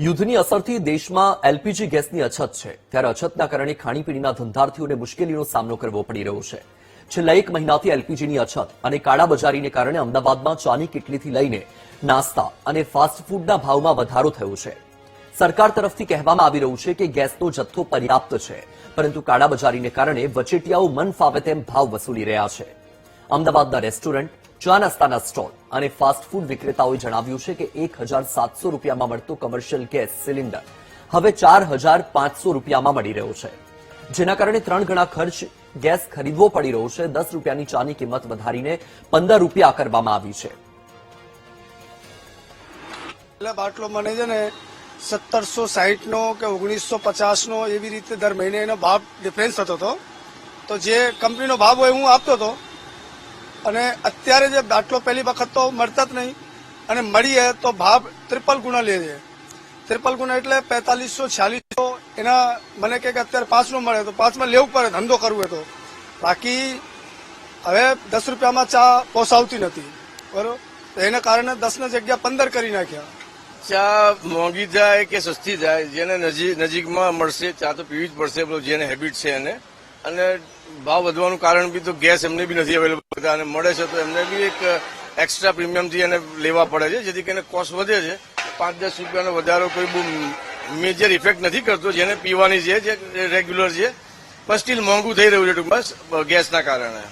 યુદ્ધની અસરથી દેશમાં એલપીજી ગેસની અછત છે, ત્યારે અછતના કારણે ખાણીપીણીના ધંધાર્થીઓને મુશ્કેલીનો સામનો કરવો પડી રહ્યો છે. છેલ્લા એક મહિનાથી એલપીજીની અછત અને કાળાબજારીને કારણે અમદાવાદમાં ચાની કીટલીથી લઈને નાસ્તા અને ફાસ્ટ ફૂડના ભાવમાં વધારો થયો છે. સરકાર તરફથી કહેવામાં આવી રહ્યું છે કે ગેસનો જથ્થો પર્યાપ્ત છે, પરંતુ કાળાબજારીને કારણે વચેટિયાઓ મન ફાવે તેમ ભાવ વસૂલી રહ્યા છે. અમદાવાદના રેસ્ટોરન્ટ, ચા નાસ્તાના સ્ટોલ અને ફાસ્ટ ફૂડ વિક્રેતાઓએ જણાવ્યું છે કે 1,700 રૂપિયામાં મળતો કમર્શિયલ ગેસ સિલિન્ડર હવે 4,500 રૂપિયામાં મળી રહ્યો છે, જેના કારણે 3 ગણા ખર્ચ ગેસ ખરીદવો પડી રહ્યો છે. 10 રૂપિયાની ચાની કિંમત વધારીને 15 રૂપિયા કરવામાં આવી છે. બાટલો મને છે ને 1760 નો કે 1950 નો એવી રીતે દર મહિને એનો ભાવ ડિફરન્સ થતો હતો. તો જે કંપનીનો ભાવ હોય હું આપતો હતો, અને અત્યારે જે બાટલો પહેલી વખત તો મળતા જ નહીં, અને મળીએ તો ભાવ ત્રિપલ ગુણા લે છે. ત્રિપલ ગુણા એટલે 4500 4600. એના મને કે અત્યારે 5 નો મળે તો 5 માં લેવું પડે ધંધો કરવો હોય તો. બાકી હવે 10 રૂપિયામાં ચા પોસાવતી નથી, બરોબર. તો એના કારણે 10 ની જગ્યા 15 કરી નાખ્યા. ચા મોંઘી જાય કે સસ્તી જાય, જેને નજીકમાં મળશે ચા તો પીવી જ પડશે, જેને હેબિટ છે એને. અને ભાવ વધવાનું કારણ બી તો ગેસ એમને બી નથી અવેલેબલ થતા, અને મળે છે તો એમને બી એક એક્સ્ટ્રા પ્રીમિયમથી એને લેવા પડે છે, જેથી કરીને કોસ્ટ વધે છે. 5-10 રૂપિયાનો વધારો કોઈ બહુ મેજર ઇફેક્ટ નથી કરતો જેને પીવાની છે, જે રેગ્યુલર છે. પણ સ્ટીલ મોંઘું થઈ રહ્યું છે ટૂંકમાં ગેસના કારણે.